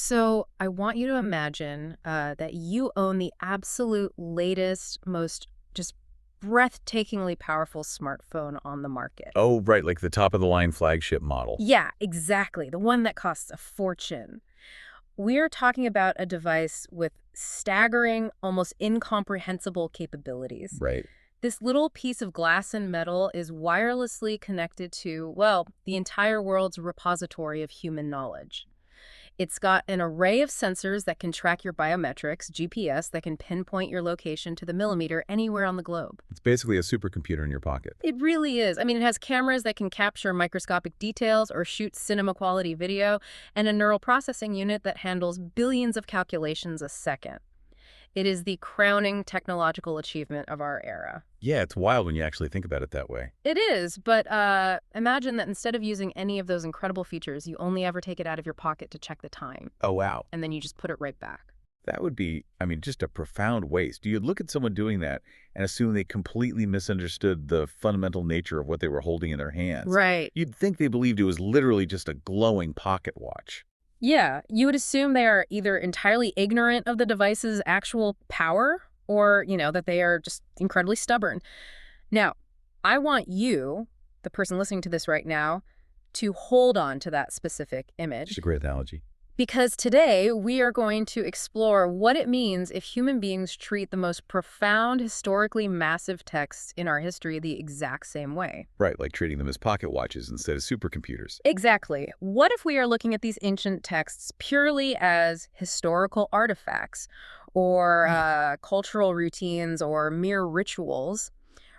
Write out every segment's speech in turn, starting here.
So I want you to imagine that you own the absolute latest, most just breathtakingly powerful smartphone on the market. Oh, right, like the top-of-the-line flagship model. Yeah, exactly. The one that costs a fortune. We're talking about a device with staggering, almost incomprehensible capabilities. Right. This little piece of glass and metal is wirelessly connected to, well, the entire world's repository of human knowledge. It's got an array of sensors that can track your biometrics, GPS that can pinpoint your location to the millimeter anywhere on the globe. It's basically a supercomputer in your pocket. It really is. I mean, it has cameras that can capture microscopic details or shoot cinema-quality video, and a neural processing unit that handles billions of calculations a second. It is the crowning technological achievement of our era. Yeah, it's wild when you actually think about it that way. It is, but imagine that instead of using any of those incredible features, you only ever take it out of your pocket to check the time, Oh, wow. and then you just put it right back. That would be, just a profound waste. You'd look at someone doing that and assume they completely misunderstood the fundamental nature of what they were holding in their hands. Right. You'd think they believed it was literally just a glowing pocket watch. Yeah, you would assume they are either entirely ignorant of the device's actual power or, that they are just incredibly stubborn. Now, I want you, the person listening to this right now, to hold on to that specific image. It's a great analogy. Because today we are going to explore what it means if human beings treat the most profound, historically massive texts in our history the exact same way. Right, like treating them as pocket watches instead of supercomputers. Exactly. What if we are looking at these ancient texts purely as historical artifacts or cultural routines or mere rituals,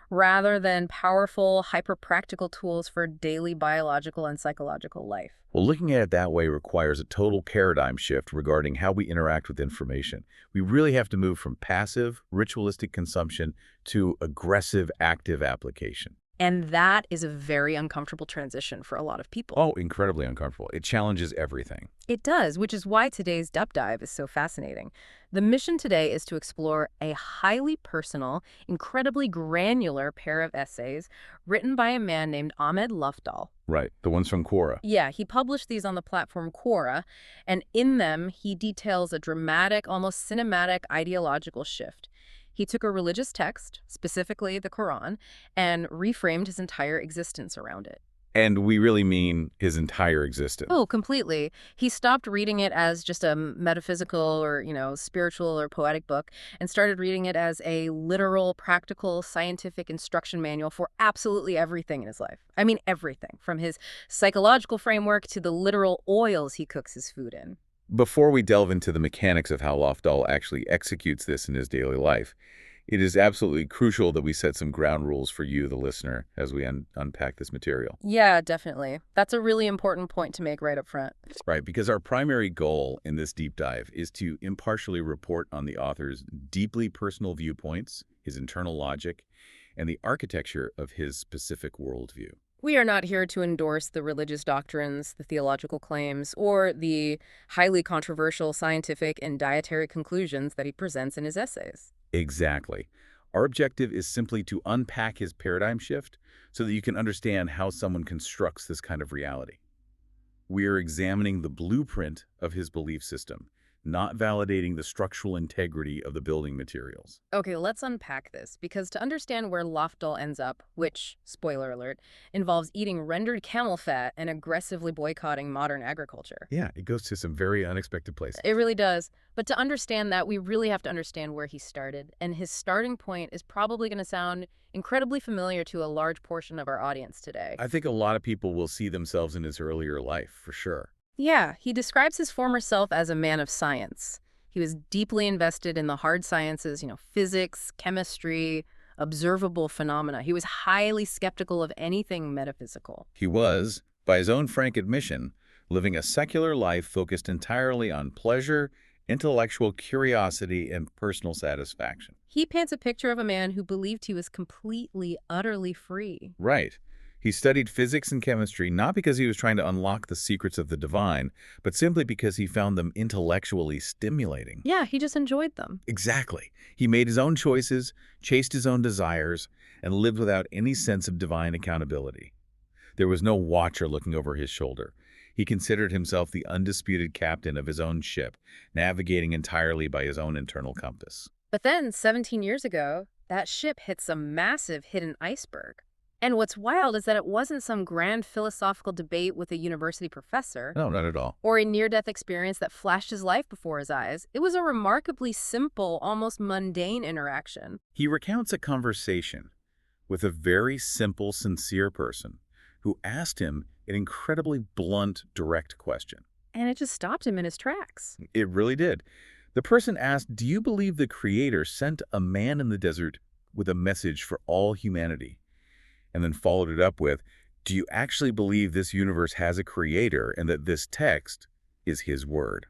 rather than powerful, hyper-practical tools for daily biological and psychological life? Well, looking at it that way requires a total paradigm shift regarding how we interact with information. We really have to move from passive, ritualistic consumption to aggressive, active application. And that is a very uncomfortable transition for a lot of people. Oh, incredibly uncomfortable. It challenges everything. It does, which is why today's Dup Dive is so fascinating. The mission today is to explore a highly personal, incredibly granular pair of essays written by a man named Ahmed Loftdal. Right, the ones from Quora. Yeah, he published these on the platform Quora, and in them he details a dramatic, almost cinematic ideological shift. He took a religious text, specifically the Qur'an, and reframed his entire existence around it. And we really mean his entire existence. Oh, completely. He stopped reading it as just a metaphysical or, spiritual or poetic book and started reading it as a literal, practical, scientific instruction manual for absolutely everything in his life. I mean, everything, from his psychological framework to the literal oils he cooks his food in. Before we delve into the mechanics of how Lafdal actually executes this in his daily life, it is absolutely crucial that we set some ground rules for you, the listener, as we unpack this material. Yeah, definitely. That's a really important point to make right up front. Right, because our primary goal in this deep dive is to impartially report on the author's deeply personal viewpoints, his internal logic, and the architecture of his specific worldview. We are not here to endorse the religious doctrines, the theological claims, or the highly controversial scientific and dietary conclusions that he presents in his essays. Exactly. Our objective is simply to unpack his paradigm shift so that you can understand how someone constructs this kind of reality. We are examining the blueprint of his belief system, not validating the structural integrity of the building materials. Okay, let's unpack this, because to understand where Lafdal ends up, which, spoiler alert, involves eating rendered camel fat and aggressively boycotting modern agriculture. Yeah, it goes to some very unexpected places. It really does. But to understand that, we really have to understand where he started, and his starting point is probably going to sound incredibly familiar to a large portion of our audience today. I think a lot of people will see themselves in his earlier life, for sure. Yeah, he describes his former self as a man of science. He was deeply invested in the hard sciences, physics, chemistry, observable phenomena. He was highly skeptical of anything metaphysical. He was, by his own frank admission, living a secular life focused entirely on pleasure, intellectual curiosity, and personal satisfaction. He paints a picture of a man who believed he was completely, utterly free. Right. He studied physics and chemistry not because he was trying to unlock the secrets of the divine, but simply because he found them intellectually stimulating. Yeah, he just enjoyed them. Exactly. He made his own choices, chased his own desires, and lived without any sense of divine accountability. There was no watcher looking over his shoulder. He considered himself the undisputed captain of his own ship, navigating entirely by his own internal compass. But then, 17 years ago, that ship hits a massive hidden iceberg. And what's wild is that it wasn't some grand philosophical debate with a university professor No, not at all. or a near-death experience that flashed his life before his eyes. It was a remarkably simple, almost mundane interaction. He recounts a conversation with a very simple, sincere person who asked him an incredibly blunt, direct question. And it just stopped him in his tracks. It really did. The person asked, "Do you believe the Creator sent a man in the desert with a message for all humanity?" And then followed it up with, "Do you actually believe this universe has a creator and that this text is his word?"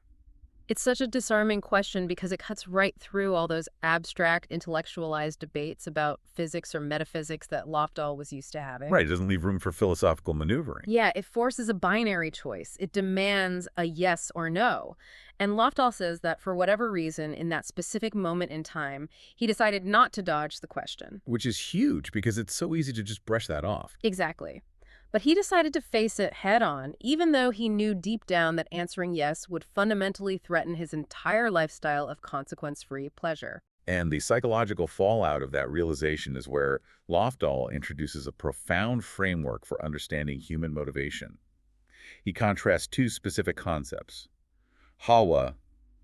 It's such a disarming question because it cuts right through all those abstract, intellectualized debates about physics or metaphysics that Lofdal was used to having. Right, it doesn't leave room for philosophical maneuvering. Yeah, it forces a binary choice. It demands a yes or no. And Lofdal says that for whatever reason, in that specific moment in time, he decided not to dodge the question. Which is huge because it's so easy to just brush that off. Exactly. But he decided to face it head on, even though he knew deep down that answering yes would fundamentally threaten his entire lifestyle of consequence-free pleasure. And the psychological fallout of that realization is where Lofdal introduces a profound framework for understanding human motivation. He contrasts two specific concepts, Hawa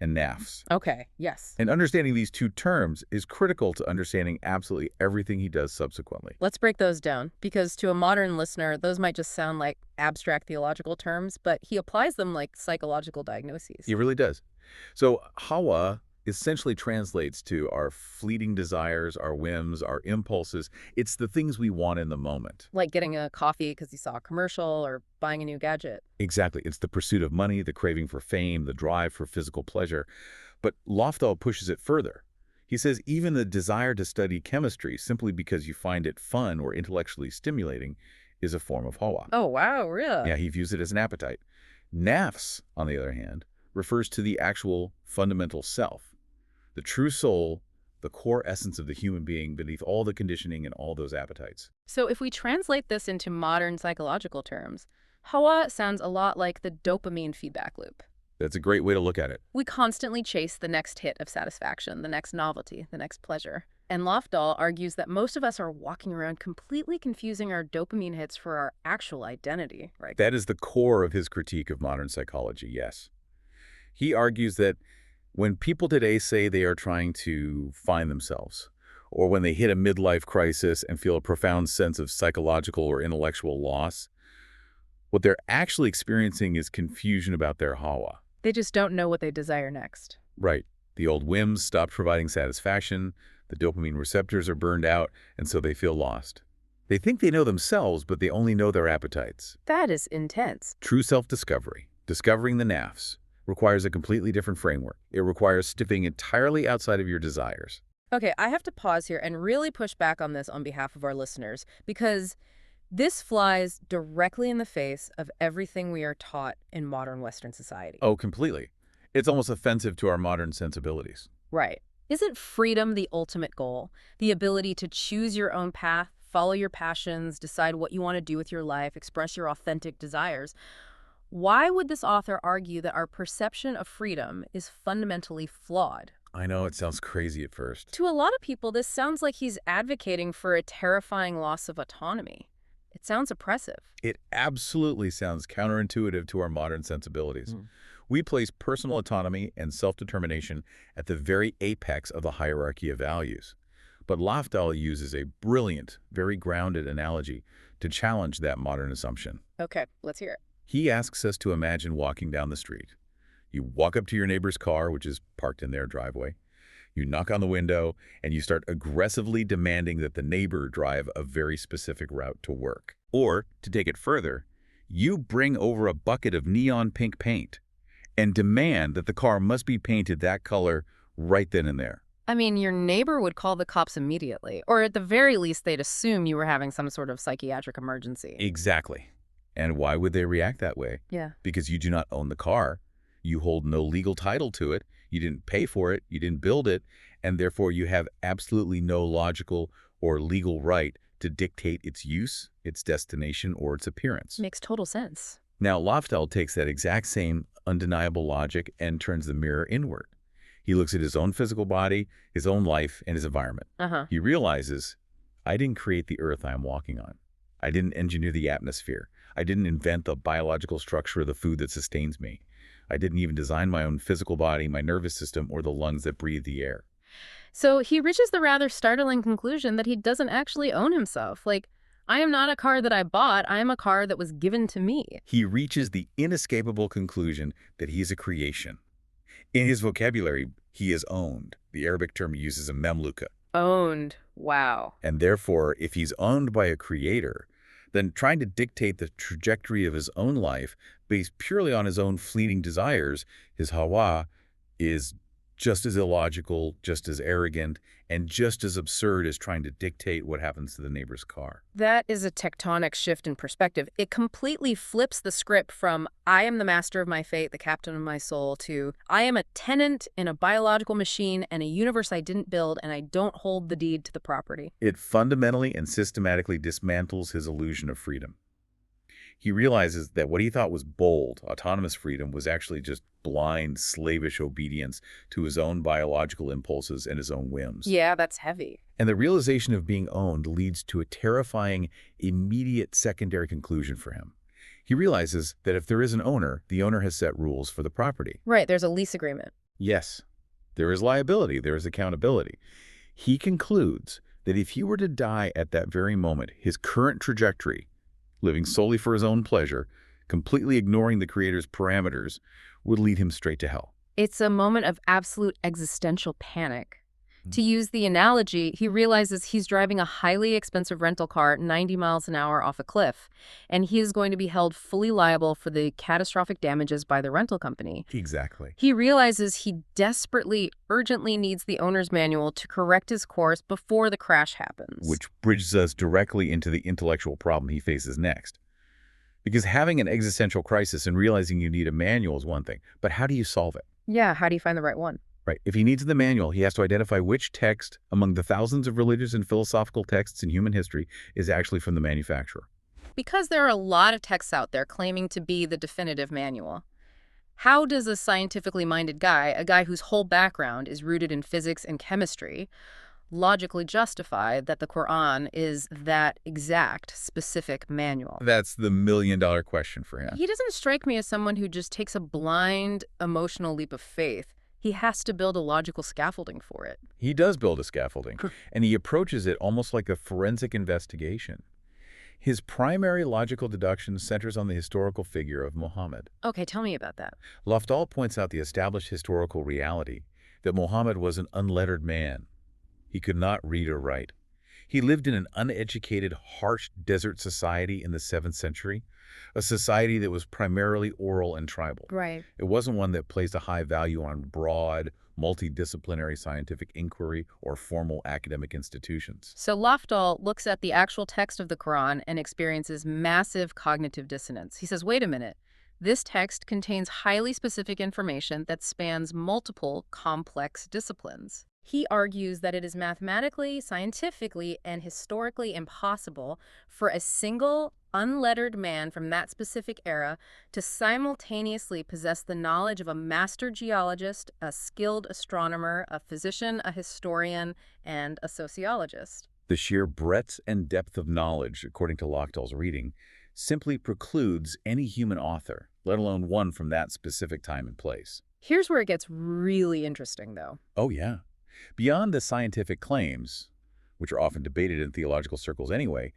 and Nafs. Okay, yes. And understanding these two terms is critical to understanding absolutely everything he does subsequently. Let's break those down, because to a modern listener, those might just sound like abstract theological terms, but he applies them like psychological diagnoses. He really does. So Hawa essentially translates to our fleeting desires, our whims, our impulses. It's the things we want in the moment. Like getting a coffee because you saw a commercial or buying a new gadget. Exactly. It's the pursuit of money, the craving for fame, the drive for physical pleasure. But Lofdal pushes it further. He says even the desire to study chemistry simply because you find it fun or intellectually stimulating is a form of Hawa. Oh, wow, really? Yeah, he views it as an appetite. Nafs, on the other hand, refers to the actual fundamental self, the true soul, the core essence of the human being beneath all the conditioning and all those appetites. So if we translate this into modern psychological terms, Hawa sounds a lot like the dopamine feedback loop. That's a great way to look at it. We constantly chase the next hit of satisfaction, the next novelty, the next pleasure. And Lofdal argues that most of us are walking around completely confusing our dopamine hits for our actual identity, right? That is the core of his critique of modern psychology, yes. He argues that when people today say they are trying to find themselves, or when they hit a midlife crisis and feel a profound sense of psychological or intellectual loss, what they're actually experiencing is confusion about their Hawa. They just don't know what they desire next. Right. The old whims stopped providing satisfaction, the dopamine receptors are burned out, and so they feel lost. They think they know themselves, but they only know their appetites. That is intense. True self-discovery, discovering the Nafs, requires a completely different framework. It requires stepping entirely outside of your desires. Okay, I have to pause here and really push back on this on behalf of our listeners, because this flies directly in the face of everything we are taught in modern Western society. Oh, completely. It's almost offensive to our modern sensibilities. Right. Isn't freedom the ultimate goal? The ability to choose your own path, follow your passions, decide what you want to do with your life, express your authentic desires. Why would this author argue that our perception of freedom is fundamentally flawed? I know it sounds crazy at first. To a lot of people, this sounds like he's advocating for a terrifying loss of autonomy. It sounds oppressive. It absolutely sounds counterintuitive to our modern sensibilities. We place personal autonomy and self-determination at the very apex of the hierarchy of values. But Lafdal uses a brilliant, very grounded analogy to challenge that modern assumption. Okay, let's hear it. He asks us to imagine walking down the street. You walk up to your neighbor's car, which is parked in their driveway. You knock on the window, and you start aggressively demanding that the neighbor drive a very specific route to work. Or, to take it further, you bring over a bucket of neon pink paint and demand that the car must be painted that color right then and there. I mean, your neighbor would call the cops immediately, or at the very least, they'd assume you were having some sort of psychiatric emergency. Exactly. And why would they react that way? Yeah. Because you do not own the car. You hold no legal title to it. You didn't pay for it. You didn't build it. And therefore, you have absolutely no logical or legal right to dictate its use, its destination, or its appearance. Makes total sense. Now, Lafdal takes that exact same undeniable logic and turns the mirror inward. He looks at his own physical body, his own life, and his environment. Uh-huh. He realizes, I didn't create the earth I am walking on. I didn't engineer the atmosphere. I didn't invent the biological structure of the food that sustains me. I didn't even design my own physical body, my nervous system, or the lungs that breathe the air. So he reaches the rather startling conclusion that he doesn't actually own himself. Like, I am not a car that I bought, I am a car that was given to me. He reaches the inescapable conclusion that he is a creation. In his vocabulary, he is owned. The Arabic term he uses a memluka. Owned. Wow. And therefore, if he's owned by a creator, then trying to dictate the trajectory of his own life based purely on his own fleeting desires, his Hawa, is just as illogical, just as arrogant, and just as absurd as trying to dictate what happens to the neighbor's car. That is a tectonic shift in perspective. It completely flips the script from I am the master of my fate, the captain of my soul, to I am a tenant in a biological machine and a universe I didn't build, and I don't hold the deed to the property. It fundamentally and systematically dismantles his illusion of freedom. He realizes that what he thought was bold, autonomous freedom was actually just blind, slavish obedience to his own biological impulses and his own whims. Yeah, that's heavy. And the realization of being owned leads to a terrifying, immediate secondary conclusion for him. He realizes that if there is an owner, the owner has set rules for the property. Right, there's a lease agreement. Yes, there is liability, there is accountability. He concludes that if he were to die at that very moment, his current trajectory, living solely for his own pleasure, completely ignoring the Creator's parameters, would lead him straight to hell. It's a moment of absolute existential panic. To use the analogy, he realizes he's driving a highly expensive rental car 90 miles an hour off a cliff, and he is going to be held fully liable for the catastrophic damages by the rental company. Exactly. He realizes he desperately, urgently needs the owner's manual to correct his course before the crash happens. Which bridges us directly into the intellectual problem he faces next. Because having an existential crisis and realizing you need a manual is one thing, but how do you solve it? Yeah, how do you find the right one? Right. If he needs the manual, he has to identify which text among the thousands of religious and philosophical texts in human history is actually from the manufacturer. Because there are a lot of texts out there claiming to be the definitive manual. How does a scientifically minded guy, a guy whose whole background is rooted in physics and chemistry, logically justify that the Qur'an is that exact, specific manual? That's the million-dollar question for him. He doesn't strike me as someone who just takes a blind, emotional leap of faith. He has to build a logical scaffolding for it. He does build a scaffolding, and he approaches it almost like a forensic investigation. His primary logical deduction centers on the historical figure of Muhammad. Okay, tell me about that. Lafdal points out the established historical reality that Muhammad was an unlettered man. He could not read or write. He lived in an uneducated, harsh desert society in the 7th century, a society that was primarily oral and tribal. Right. It wasn't one that placed a high value on broad, multidisciplinary scientific inquiry or formal academic institutions. So Lafdal looks at the actual text of the Quran and experiences massive cognitive dissonance. He says, wait a minute. This text contains highly specific information that spans multiple complex disciplines. He argues that it is mathematically, scientifically, and historically impossible for a single, unlettered man from that specific era to simultaneously possess the knowledge of a master geologist, a skilled astronomer, a physician, a historian, and a sociologist. The sheer breadth and depth of knowledge, according to Lafdal's reading, simply precludes any human author, let alone one from that specific time and place. Here's where it gets really interesting, though. Oh, yeah. Beyond the scientific claims, which are often debated in theological circles anyway,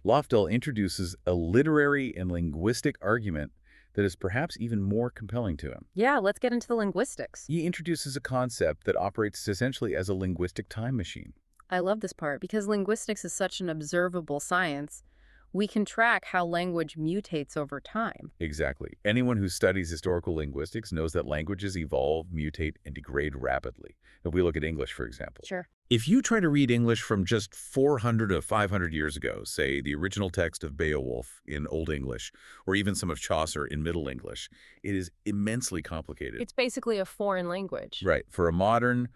Lafdal introduces a literary and linguistic argument that is perhaps even more compelling to him. Yeah, let's get into the linguistics. He introduces a concept that operates essentially as a linguistic time machine. I love this part because linguistics is such an observable science. We can track how language mutates over time. Exactly. Anyone who studies historical linguistics knows that languages evolve, mutate, and degrade rapidly. If we look at English, for example. Sure. If you try to read English from just 400 to 500 years ago, say the original text of Beowulf in Old English, or even some of Chaucer in Middle English, it is immensely complicated. It's basically a foreign language. Right. For a modern,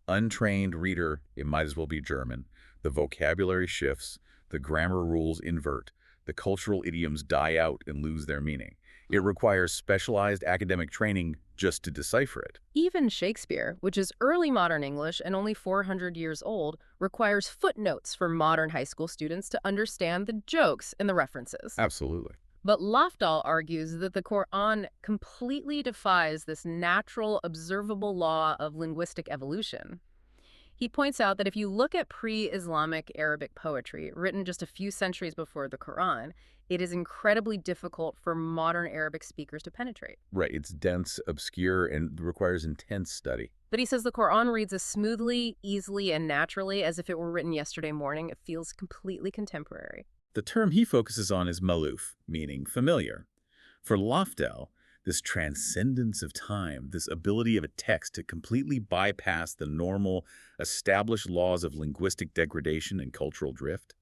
untrained reader, it might as well be German. The vocabulary shifts, the grammar rules invert, the cultural idioms die out and lose their meaning. It requires specialized academic training just to decipher it. Even Shakespeare, which is early modern English and only 400 years old, requires footnotes for modern high school students to understand the jokes and the references. Absolutely. But Lafdal argues that the Qur'an completely defies this natural, observable law of linguistic evolution. He points out that if you look at pre-Islamic Arabic poetry, written just a few centuries before the Qur'an, it is incredibly difficult for modern Arabic speakers to penetrate. Right. It's dense, obscure, and requires intense study. But he says the Qur'an reads as smoothly, easily, and naturally as if it were written yesterday morning. It feels completely contemporary. The term he focuses on is maluf, meaning familiar. For Lafdal, this transcendence of time, this ability of a text to completely bypass the normal, established laws of linguistic degradation and cultural drift,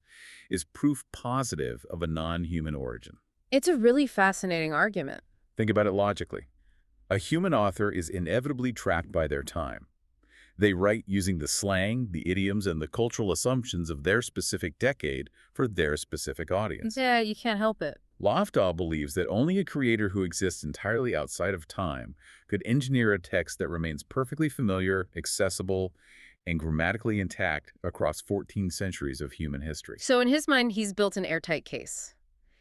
is proof positive of a non-human origin. It's a really fascinating argument. Think about it logically. A human author is inevitably trapped by their time. They write using the slang, the idioms, and the cultural assumptions of their specific decade for their specific audience. Yeah, you can't help it. Lofdal believes that only a creator who exists entirely outside of time could engineer a text that remains perfectly familiar, accessible, and grammatically intact across 14 centuries of human history. So in his mind, he's built an airtight case.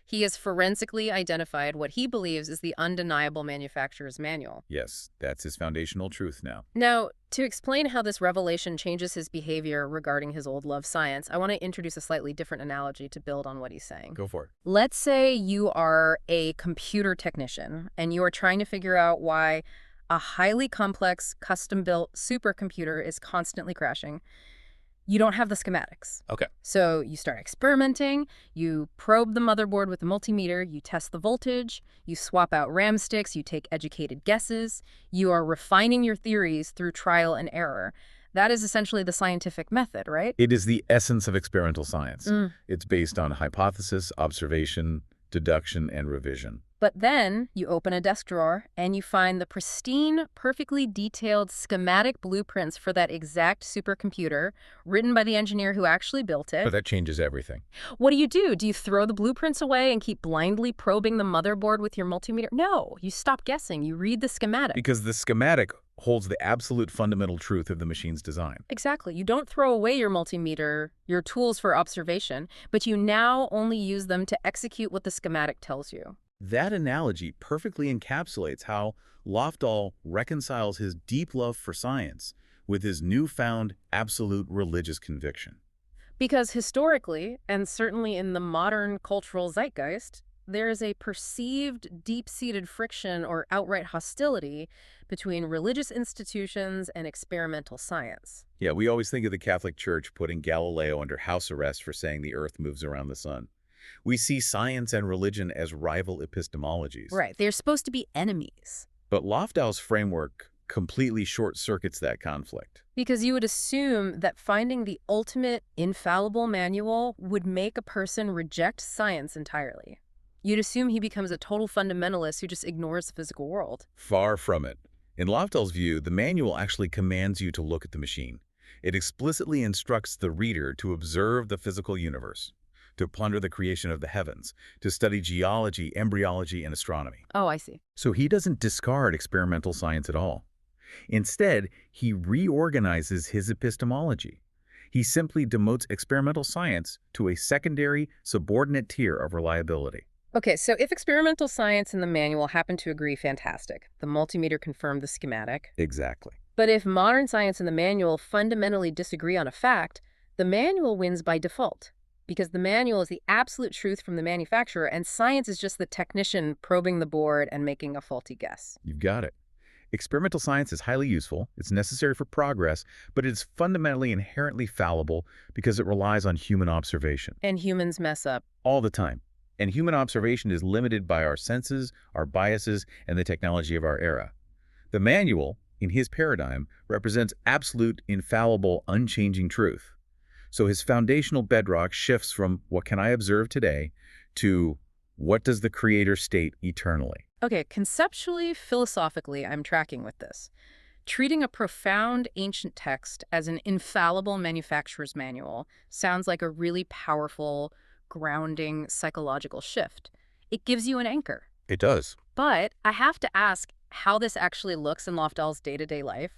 He has forensically identified what he believes is the undeniable manufacturer's manual. Yes, that's his foundational truth now. Now, to explain how this revelation changes his behavior regarding his old love science, I want to introduce a slightly different analogy to build on what he's saying. Go for it. Let's say you are a computer technician and you are trying to figure out why a highly complex, custom-built supercomputer is constantly crashing. You don't have the schematics. Okay. So you start experimenting, you probe the motherboard with a multimeter, you test the voltage, you swap out RAM sticks, you take educated guesses, you are refining your theories through trial and error. That is essentially the scientific method, right? It is the essence of experimental science. It's based on hypothesis, observation, deduction, and revision. But then you open a desk drawer and you find the pristine, perfectly detailed schematic blueprints for that exact supercomputer written by the engineer who actually built it. But that changes everything. What do? Do you throw the blueprints away and keep blindly probing the motherboard with your multimeter? No, you stop guessing. You read the schematic. Because the schematic holds the absolute fundamental truth of the machine's design. Exactly. You don't throw away your multimeter, your tools for observation, but you now only use them to execute what the schematic tells you. That analogy perfectly encapsulates how Lofdal reconciles his deep love for science with his newfound absolute religious conviction. Because historically, and certainly in the modern cultural zeitgeist, there is a perceived deep-seated friction or outright hostility between religious institutions and experimental science. Yeah, we always think of the Catholic Church putting Galileo under house arrest for saying the Earth moves around the sun. We see science and religion as rival epistemologies. Right, they're supposed to be enemies. But Lofdal's framework completely short-circuits that conflict. Because you would assume that finding the ultimate infallible manual would make a person reject science entirely. You'd assume he becomes a total fundamentalist who just ignores the physical world. Far from it. In Lofdal's view, the manual actually commands you to look at the machine. It explicitly instructs the reader to observe the physical universe, to ponder the creation of the heavens, to study geology, embryology, and astronomy. Oh, I see. So he doesn't discard experimental science at all. Instead, he reorganizes his epistemology. He simply demotes experimental science to a secondary, subordinate tier of reliability. Okay, so if experimental science and the manual happen to agree, fantastic. The multimeter confirmed the schematic. Exactly. But if modern science and the manual fundamentally disagree on a fact, the manual wins by default. Because the manual is the absolute truth from the manufacturer, and science is just the technician probing the board and making a faulty guess. You've got it. Experimental science is highly useful, it's necessary for progress, but it's fundamentally inherently fallible because it relies on human observation. And humans mess up. All the time. And human observation is limited by our senses, our biases, and the technology of our era. The manual, in his paradigm, represents absolute, infallible, unchanging truth. So his foundational bedrock shifts from what can I observe today to what does the creator state eternally? Okay, conceptually, philosophically, I'm tracking with this. Treating a profound ancient text as an infallible manufacturer's manual sounds like a really powerful, grounding psychological shift. It gives you an anchor. It does. But I have to ask how this actually looks in Lofdal's day-to-day life.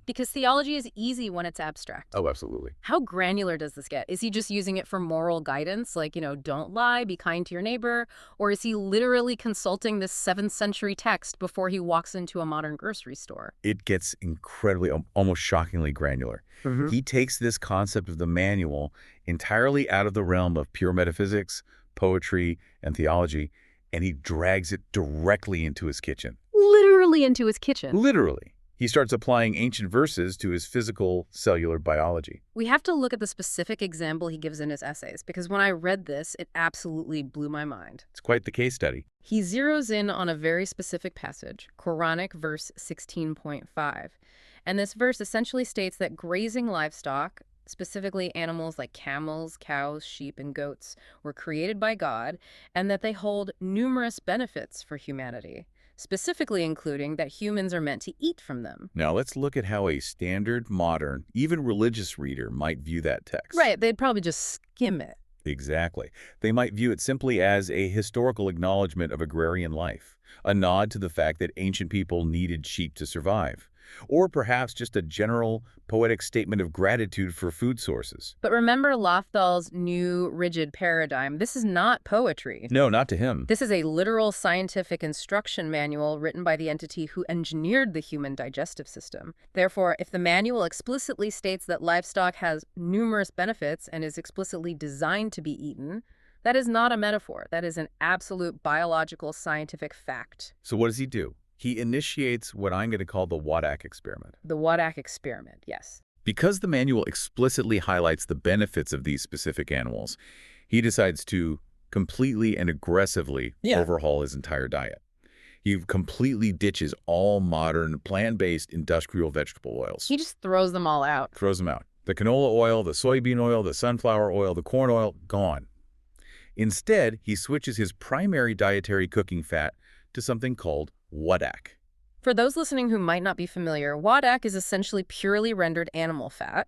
Because theology is easy when it's abstract. Oh, absolutely. How granular does this get? Is he just using it for moral guidance, like, don't lie, be kind to your neighbor? Or is he literally consulting this 7th century text before he walks into a modern grocery store? It gets incredibly, almost shockingly granular. He takes this concept of the manual entirely out of the realm of pure metaphysics, poetry, and theology, and he drags it directly into his kitchen. Literally into his kitchen. Literally. He starts applying ancient verses to his physical cellular biology. We have to look at the specific example he gives in his essays, because when I read this, it absolutely blew my mind. It's quite the case study. He zeroes in on a very specific passage, Quranic verse 16.5. And this verse essentially states that grazing livestock, specifically animals like camels, cows, sheep, and goats, were created by God, and that they hold numerous benefits for humanity, specifically including that humans are meant to eat from them. Now let's look at how a standard, modern, even religious reader might view that text. Right, they'd probably just skim it. Exactly. They might view it simply as a historical acknowledgement of agrarian life, a nod to the fact that ancient people needed sheep to survive, or perhaps just a general poetic statement of gratitude for food sources. But remember Lafdal's new rigid paradigm. This is not poetry. No, not to him. This is a literal scientific instruction manual written by the entity who engineered the human digestive system. Therefore, if the manual explicitly states that livestock has numerous benefits and is explicitly designed to be eaten, that is not a metaphor. That is an absolute biological scientific fact. So what does he do? He initiates what I'm going to call the Wadak experiment. The Wadak experiment, yes. Because the manual explicitly highlights the benefits of these specific animals, he decides to completely and aggressively overhaul his entire diet. He completely ditches all modern plant-based industrial vegetable oils. He just throws them all out. Throws them out. The canola oil, the soybean oil, the sunflower oil, the corn oil, gone. Instead, he switches his primary dietary cooking fat to something called Wadak. For those listening who might not be familiar, Wadak is essentially purely rendered animal fat.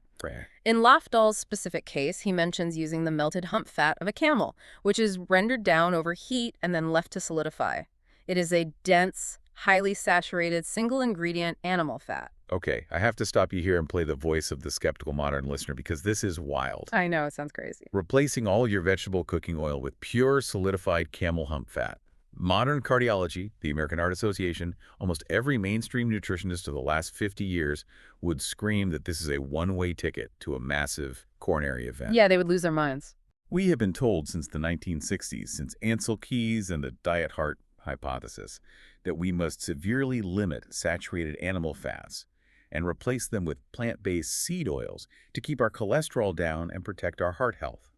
In Lafdal's specific case, he mentions using the melted hump fat of a camel, which is rendered down over heat and then left to solidify. It is a dense, highly saturated, single-ingredient animal fat. Okay, I have to stop you here and play the voice of the skeptical modern listener because this is wild. I know, it sounds crazy. Replacing all your vegetable cooking oil with pure solidified camel hump fat. Modern cardiology, the American Heart Association, almost every mainstream nutritionist of the last 50 years would scream that this is a one-way ticket to a massive coronary event. Yeah, they would lose their minds. We have been told since the 1960s, since Ansel Keys and the diet heart hypothesis, that we must severely limit saturated animal fats and replace them with plant-based seed oils to keep our cholesterol down and protect our heart health.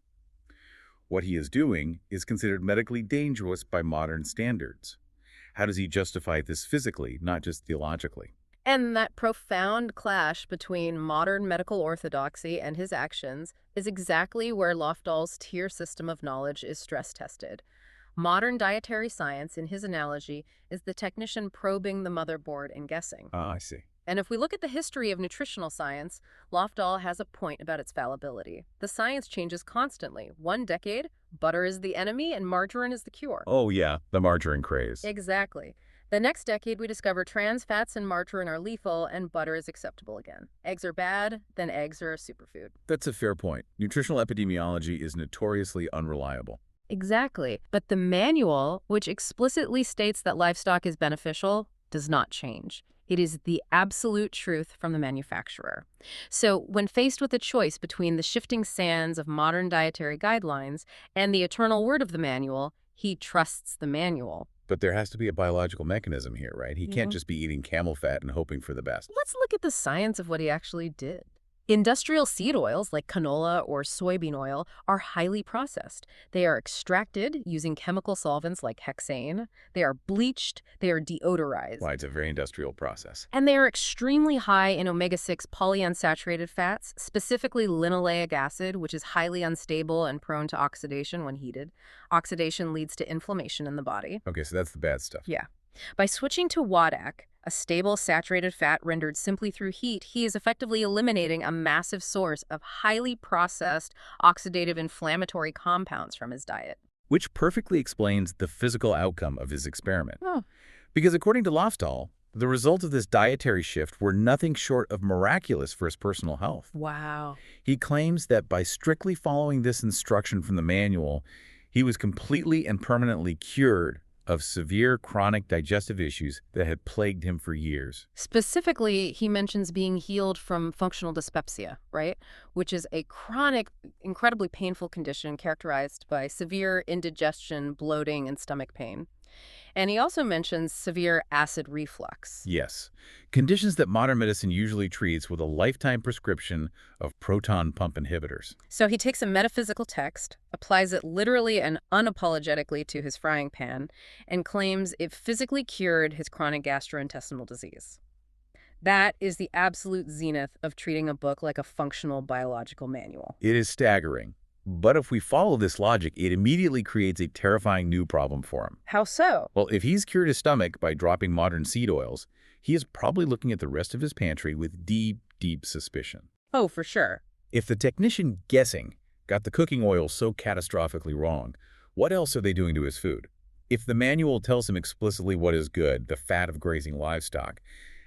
What he is doing is considered medically dangerous by modern standards. How does he justify this physically, not just theologically? And that profound clash between modern medical orthodoxy and his actions is exactly where Lofdal's tier system of knowledge is stress-tested. Modern dietary science, in his analogy, is the technician probing the motherboard and guessing. I see. And if we look at the history of nutritional science, Lofdal has a point about its fallibility. The science changes constantly. One decade, butter is the enemy and margarine is the cure. Oh yeah, the margarine craze. Exactly. The next decade, we discover trans fats and margarine are lethal and butter is acceptable again. Eggs are bad, then eggs are a superfood. That's a fair point. Nutritional epidemiology is notoriously unreliable. Exactly. But the manual, which explicitly states that livestock is beneficial, does not change. It is the absolute truth from the manufacturer. So when faced with a choice between the shifting sands of modern dietary guidelines and the eternal word of the manual, he trusts the manual. But there has to be a biological mechanism here, right? He can't just be eating camel fat and hoping for the best. Let's look at the science of what he actually did. Industrial seed oils like canola or soybean oil are highly processed. They are extracted using chemical solvents like hexane. They are bleached. They are deodorized. Why, it's a very industrial process. And they are extremely high in omega-6 polyunsaturated fats, specifically linoleic acid, which is highly unstable and prone to oxidation when heated. Oxidation leads to inflammation in the body. Okay, so that's the bad stuff. Yeah. By switching to Wadak, a stable saturated fat rendered simply through heat, he is effectively eliminating a massive source of highly processed oxidative inflammatory compounds from his diet. which perfectly explains the physical outcome of his experiment. Oh, Because according to Lafdal, the results of this dietary shift were nothing short of miraculous for his personal health. wow. He claims that by strictly following this instruction from the manual, he was completely and permanently cured of severe chronic digestive issues that had plagued him for years. Specifically, he mentions being healed from functional dyspepsia, right? Which is a chronic, incredibly painful condition characterized by severe indigestion, bloating, and stomach pain. And he also mentions severe acid reflux. Yes, conditions that modern medicine usually treats with a lifetime prescription of proton pump inhibitors. So he takes a metaphysical text, applies it literally and unapologetically to his frying pan, and claims it physically cured his chronic gastrointestinal disease. That is the absolute zenith of treating a book like a functional biological manual. It is staggering. But if we follow this logic, it immediately creates a terrifying new problem for him. How so? Well, if he's cured his stomach by dropping modern seed oils, he is probably looking at the rest of his pantry with deep, deep suspicion. Oh, for sure. If the technician guessing got the cooking oil so catastrophically wrong, what else are they doing to his food? If the manual tells him explicitly what is good, the fat of grazing livestock,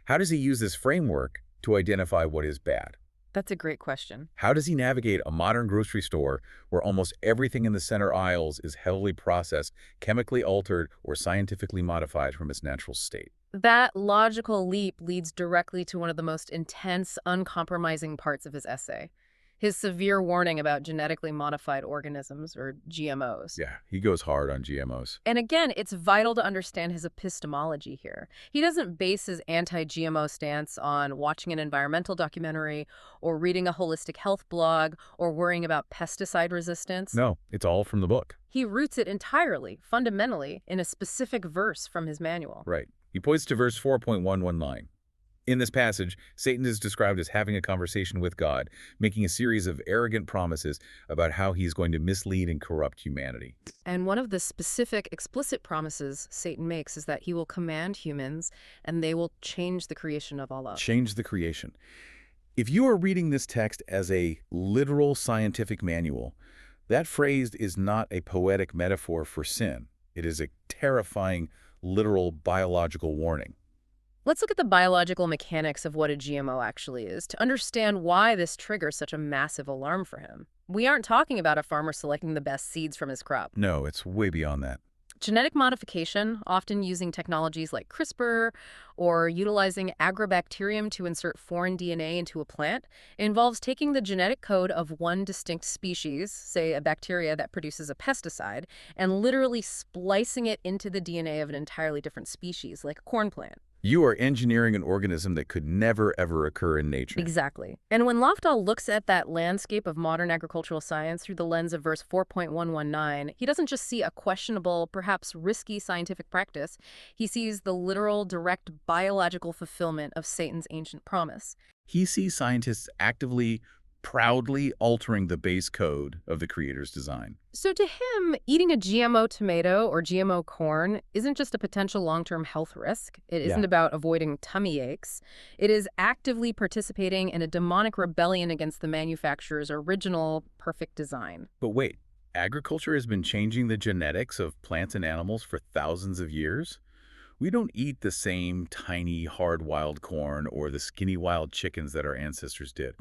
how does he use this framework to identify what is bad? That's a great question. How does he navigate a modern grocery store where almost everything in the center aisles is heavily processed, chemically altered, or scientifically modified from its natural state? That logical leap leads directly to one of the most intense, uncompromising parts of his essay. His severe warning about genetically modified organisms, or GMOs. Yeah, he goes hard on GMOs. And again, it's vital to understand his epistemology here. He doesn't base his anti-GMO stance on watching an environmental documentary or reading a holistic health blog or worrying about pesticide resistance. No, it's all from the book. He roots it entirely, fundamentally, in a specific verse from his manual. Right. He points to verse 4.119. In this passage, Satan is described as having a conversation with God, making a series of arrogant promises about how he's going to mislead and corrupt humanity. And one of the specific, explicit promises Satan makes is that he will command humans and they will change the creation of Allah. Change the creation. If you are reading this text as a literal scientific manual, that phrase is not a poetic metaphor for sin. It is a terrifying, literal biological warning. Let's look at the biological mechanics of what a GMO actually is to understand why this triggers such a massive alarm for him. We aren't talking about a farmer selecting the best seeds from his crop. No, it's way beyond that. Genetic modification, often using technologies like CRISPR or utilizing agrobacterium to insert foreign DNA into a plant, involves taking the genetic code of one distinct species, say a bacteria that produces a pesticide, and literally splicing it into the DNA of an entirely different species, like a corn plant. You are engineering an organism that could never, ever occur in nature. Exactly. And when Lafdal looks at that landscape of modern agricultural science through the lens of verse 4.119, he doesn't just see a questionable, perhaps risky scientific practice. He sees the literal, direct biological fulfillment of Satan's ancient promise. He sees scientists actively, proudly altering the base code of the creator's design. So to him, eating a GMO tomato or GMO corn isn't just a potential long-term health risk. It isn't about avoiding tummy aches. It is actively participating in a demonic rebellion against the manufacturer's original perfect design. But wait, agriculture has been changing the genetics of plants and animals for thousands of years? We don't eat the same tiny, hard wild corn or the skinny wild chickens that our ancestors did.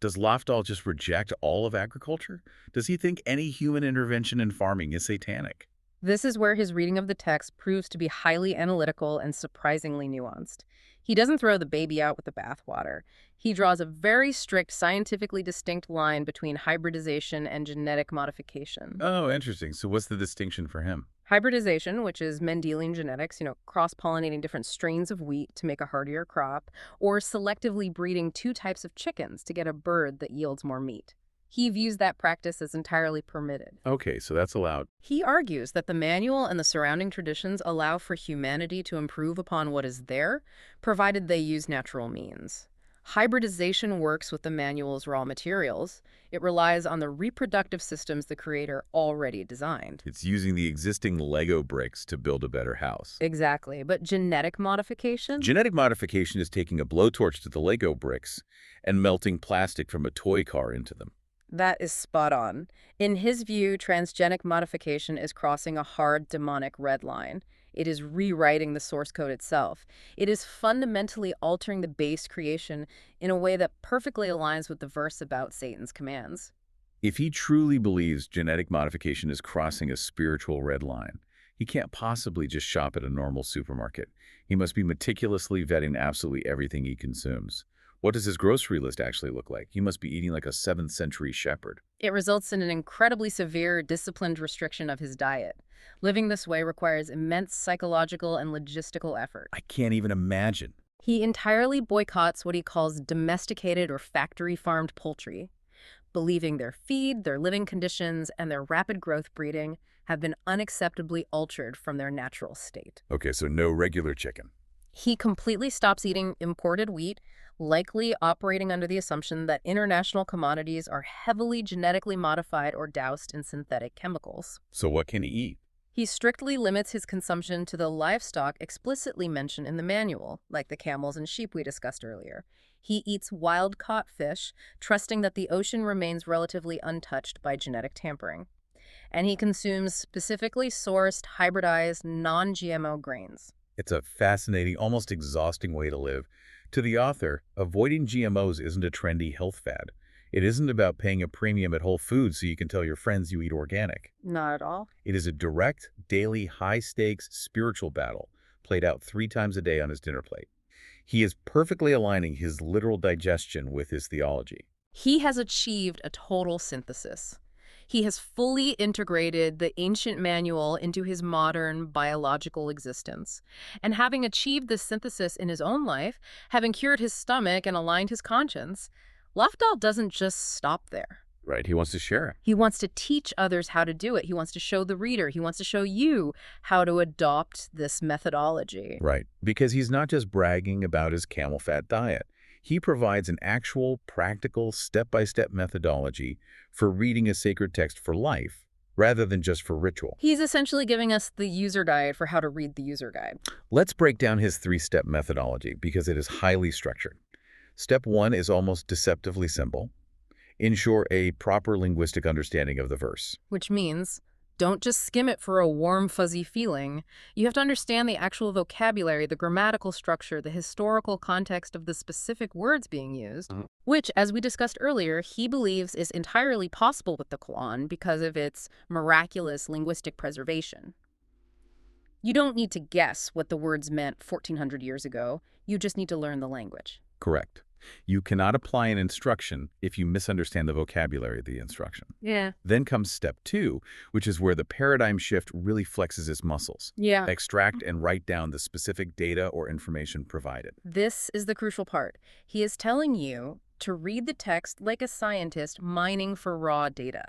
Does Lafdal just reject all of agriculture? Does he think any human intervention in farming is satanic? This is where his reading of the text proves to be highly analytical and surprisingly nuanced. He doesn't throw the baby out with the bathwater. He draws a very strict, scientifically distinct line between hybridization and genetic modification. Oh, interesting. So what's the distinction for him? Hybridization, which is Mendelian genetics, cross-pollinating different strains of wheat to make a hardier crop, or selectively breeding two types of chickens to get a bird that yields more meat. He views that practice as entirely permitted. Okay, so that's allowed. He argues that the manual and the surrounding traditions allow for humanity to improve upon what is there, provided they use natural means. Hybridization works with the manual's raw materials. It relies on the reproductive systems the creator already designed. It's using the existing Lego bricks to build a better house. Exactly. But genetic modification? Genetic modification is taking a blowtorch to the Lego bricks and melting plastic from a toy car into them. That is spot on. In his view, transgenic modification is crossing a hard demonic red line. It is rewriting the source code itself. It is fundamentally altering the base creation in a way that perfectly aligns with the verse about Satan's commands. If he truly believes genetic modification is crossing a spiritual red line, he can't possibly just shop at a normal supermarket. He must be meticulously vetting absolutely everything he consumes. What does his grocery list actually look like? He must be eating like a 7th century shepherd. It results in an incredibly severe, disciplined restriction of his diet. Living this way requires immense psychological and logistical effort. I can't even imagine. He entirely boycotts what he calls domesticated or factory-farmed poultry, believing their feed, their living conditions, and their rapid growth breeding have been unacceptably altered from their natural state. Okay, so no regular chicken. He completely stops eating imported wheat, likely operating under the assumption that international commodities are heavily genetically modified or doused in synthetic chemicals. So what can he eat? He strictly limits his consumption to the livestock explicitly mentioned in the manual, like the camels and sheep we discussed earlier. He eats wild-caught fish, trusting that the ocean remains relatively untouched by genetic tampering. And he consumes specifically sourced, hybridized, non-GMO grains. It's a fascinating, almost exhausting way to live. To the author, avoiding GMOs isn't a trendy health fad. It isn't about paying a premium at Whole Foods so you can tell your friends you eat organic. Not at all. It is a direct, daily, high-stakes spiritual battle played out 3 times a day on his dinner plate. He is perfectly aligning his literal digestion with his theology. He has achieved a total synthesis. He has fully integrated the ancient manual into his modern biological existence. And having achieved this synthesis in his own life, having cured his stomach and aligned his conscience, Lafdal doesn't just stop there. Right, he wants to share it. He wants to teach others how to do it. He wants to show the reader. He wants to show you how to adopt this methodology. Right, because he's not just bragging about his camel fat diet. He provides an actual, practical, step-by-step methodology for reading a sacred text for life, rather than just for ritual. He's essentially giving us the user guide for how to read the user guide. Let's break down his 3-step methodology because it is highly structured. Step 1 is almost deceptively simple. Ensure a proper linguistic understanding of the verse. Which means, don't just skim it for a warm, fuzzy feeling. You have to understand the actual vocabulary, the grammatical structure, the historical context of the specific words being used, which, as we discussed earlier, he believes is entirely possible with the Qur'an because of its miraculous linguistic preservation. You don't need to guess what the words meant 1,400 years ago. You just need to learn the language. Correct. You cannot apply an instruction if you misunderstand the vocabulary of the instruction. Yeah. Then comes step 2, which is where the paradigm shift really flexes its muscles. Yeah. Extract and write down the specific data or information provided. This is the crucial part. He is telling you to read the text like a scientist mining for raw data.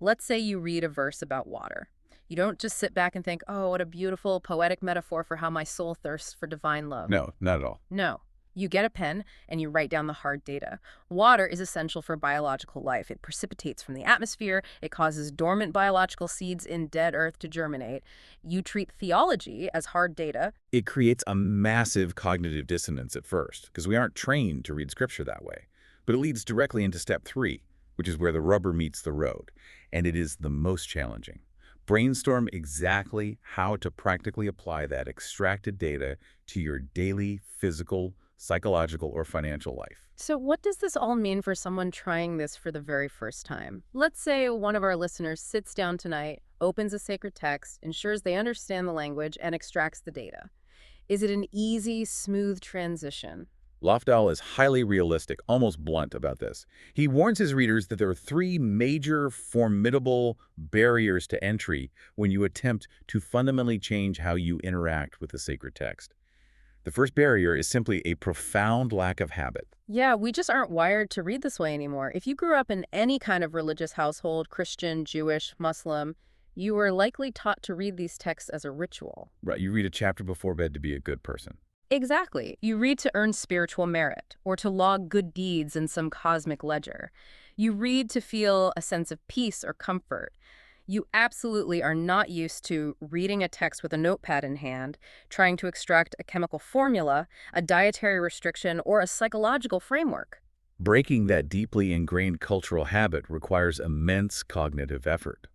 Let's say you read a verse about water. You don't just sit back and think, oh, what a beautiful poetic metaphor for how my soul thirsts for divine love. No, not at all. No. You get a pen and you write down the hard data. Water is essential for biological life. It precipitates from the atmosphere. It causes dormant biological seeds in dead earth to germinate. You treat theology as hard data. It creates a massive cognitive dissonance at first because we aren't trained to read scripture that way. But it leads directly into step 3, which is where the rubber meets the road. And it is the most challenging. Brainstorm exactly how to practically apply that extracted data to your daily physical, psychological, or financial life. So what does this all mean for someone trying this for the very first time? Let's say one of our listeners sits down tonight, opens a sacred text, ensures they understand the language, and extracts the data. Is it an easy, smooth transition? Lafdal is highly realistic, almost blunt about this. He warns his readers that there are 3 major, formidable barriers to entry when you attempt to fundamentally change how you interact with the sacred text. The first barrier is simply a profound lack of habit. Yeah, we just aren't wired to read this way anymore. If you grew up in any kind of religious household, Christian, Jewish, Muslim, you were likely taught to read these texts as a ritual. Right, you read a chapter before bed to be a good person. Exactly. You read to earn spiritual merit or to log good deeds in some cosmic ledger. You read to feel a sense of peace or comfort. You absolutely are not used to reading a text with a notepad in hand, trying to extract a chemical formula, a dietary restriction, or a psychological framework. Breaking that deeply ingrained cultural habit requires immense cognitive effort.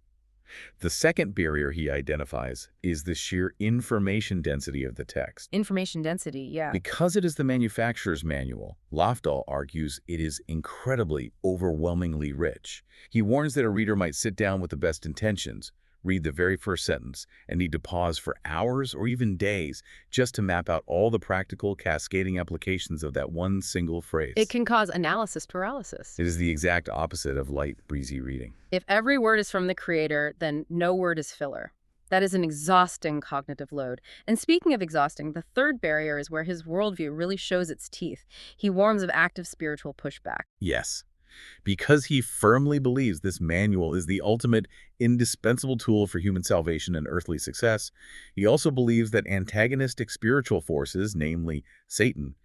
The second barrier he identifies is the sheer information density of the text. Information density, yeah. Because it is the manufacturer's manual, Lafdal argues it is incredibly, overwhelmingly rich. He warns that a reader might sit down with the best intentions, read the very first sentence, and need to pause for hours or even days just to map out all the practical, cascading applications of that one single phrase. It can cause analysis paralysis. It is the exact opposite of light, breezy reading. If every word is from the creator, then no word is filler. That is an exhausting cognitive load. And speaking of exhausting, the third barrier is where his worldview really shows its teeth. He warns of active spiritual pushback. Yes, because he firmly believes this manual is the ultimate, indispensable tool for human salvation and earthly success, he also believes that antagonistic spiritual forces, namely Satan,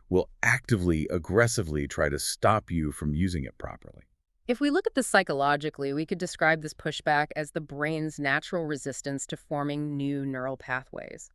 will actively, aggressively try to stop you from using it properly. If we look at this psychologically, we could describe this pushback as the brain's natural resistance to forming new neural pathways.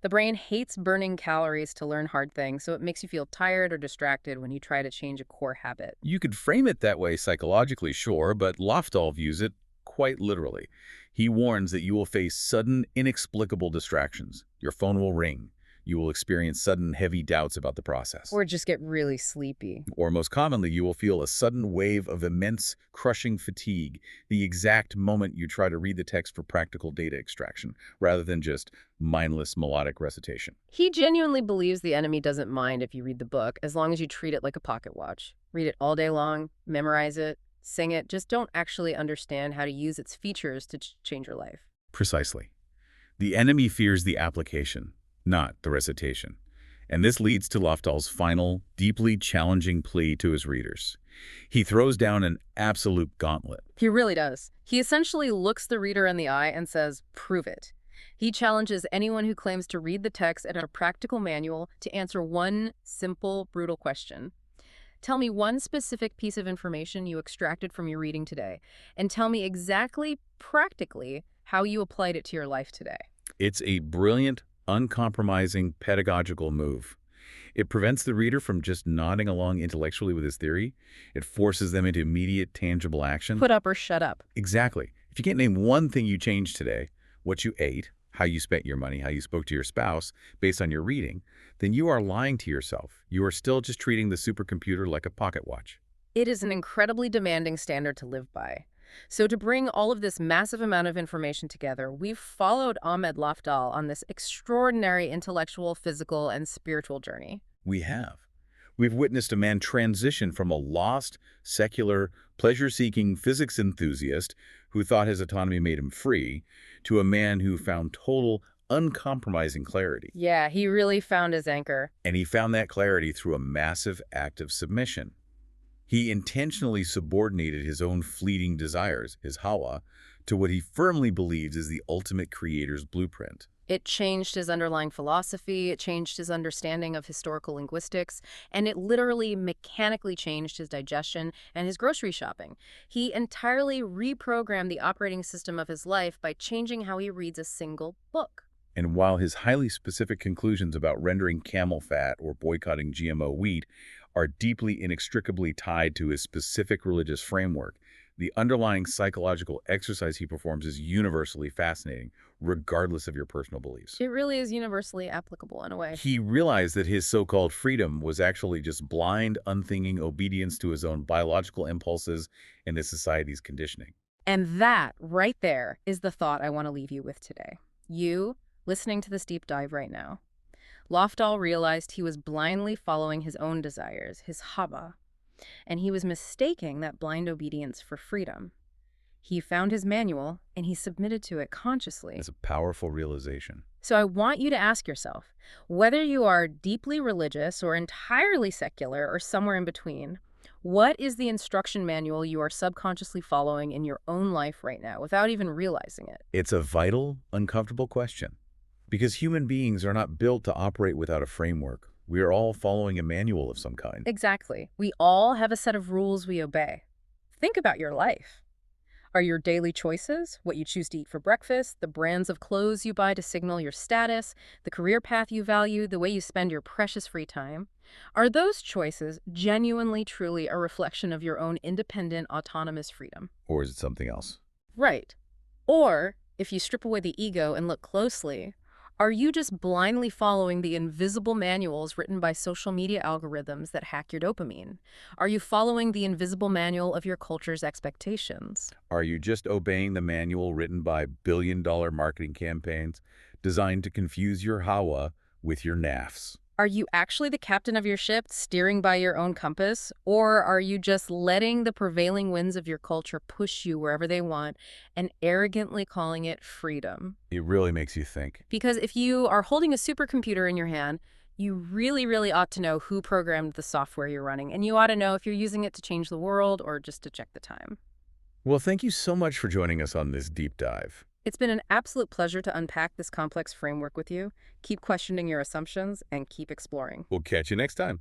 The brain hates burning calories to learn hard things, so it makes you feel tired or distracted when you try to change a core habit. You could frame it that way psychologically, sure, but Lofdal views it quite literally. He warns that you will face sudden, inexplicable distractions. Your phone will ring. You will experience sudden, heavy doubts about the process. Or just get really sleepy. Or most commonly, you will feel a sudden wave of immense, crushing fatigue the exact moment you try to read the text for practical data extraction, rather than just mindless melodic recitation. He genuinely believes the enemy doesn't mind if you read the book, as long as you treat it like a pocket watch. Read it all day long, memorize it, sing it, just don't actually understand how to use its features to change your life. Precisely. The enemy fears the application, not the recitation. And this leads to Lofdal's final, deeply challenging plea to his readers. He throws down an absolute gauntlet. He really does. He essentially looks the reader in the eye and says, prove it. He challenges anyone who claims to read the text and a practical manual to answer one simple, brutal question. Tell me one specific piece of information you extracted from your reading today, and tell me exactly, practically, how you applied it to your life today. It's a brilliant, uncompromising pedagogical move. It prevents the reader from just nodding along intellectually with his theory. It forces them into immediate, tangible action. Put up or shut up. Exactly. If you can't name one thing you changed today, what you ate, how you spent your money, how you spoke to your spouse, based on your reading, then you are lying to yourself. You are still just treating the supercomputer like a pocket watch. It is an incredibly demanding standard to live by. So to bring all of this massive amount of information together, we've followed Ahmed Loftdal on this extraordinary intellectual, physical, and spiritual journey. We have. We've witnessed a man transition from a lost, secular, pleasure-seeking physics enthusiast who thought his autonomy made him free, to a man who found total, uncompromising clarity. Yeah, he really found his anchor. And he found that clarity through a massive act of submission. He intentionally subordinated his own fleeting desires, his Hawa, to what he firmly believes is the ultimate creator's blueprint. It changed his underlying philosophy, it changed his understanding of historical linguistics, and it literally mechanically changed his digestion and his grocery shopping. He entirely reprogrammed the operating system of his life by changing how he reads a single book. And while his highly specific conclusions about rendering camel fat or boycotting GMO wheat are deeply inextricably tied to his specific religious framework, the underlying psychological exercise he performs is universally fascinating, regardless of your personal beliefs. It really is universally applicable in a way. He realized that his so-called freedom was actually just blind, unthinking obedience to his own biological impulses and his society's conditioning. And that, right there, is the thought I want to leave you with today. You, listening to this deep dive right now. Lofdal realized he was blindly following his own desires, his Hawa, and he was mistaking that blind obedience for freedom. He found his manual, and he submitted to it consciously. It's a powerful realization. So I want you to ask yourself, whether you are deeply religious or entirely secular or somewhere in between, what is the instruction manual you are subconsciously following in your own life right now without even realizing it? It's a vital, uncomfortable question. Because human beings are not built to operate without a framework. We are all following a manual of some kind. Exactly. We all have a set of rules we obey. Think about your life. Are your daily choices, what you choose to eat for breakfast, the brands of clothes you buy to signal your status, the career path you value, the way you spend your precious free time? Are those choices genuinely, truly a reflection of your own independent, autonomous freedom? Or is it something else? Right. Or, if you strip away the ego and look closely, are you just blindly following the invisible manuals written by social media algorithms that hack your dopamine? Are you following the invisible manual of your culture's expectations? Are you just obeying the manual written by billion-dollar marketing campaigns designed to confuse your Hawa with your Nafs? Are you actually the captain of your ship, steering by your own compass? Or are you just letting the prevailing winds of your culture push you wherever they want and arrogantly calling it freedom? It really makes you think. Because if you are holding a supercomputer in your hand, you really, really ought to know who programmed the software you're running. And you ought to know if you're using it to change the world or just to check the time. Well, thank you so much for joining us on this deep dive. It's been an absolute pleasure to unpack this complex framework with you. Keep questioning your assumptions and keep exploring. We'll catch you next time.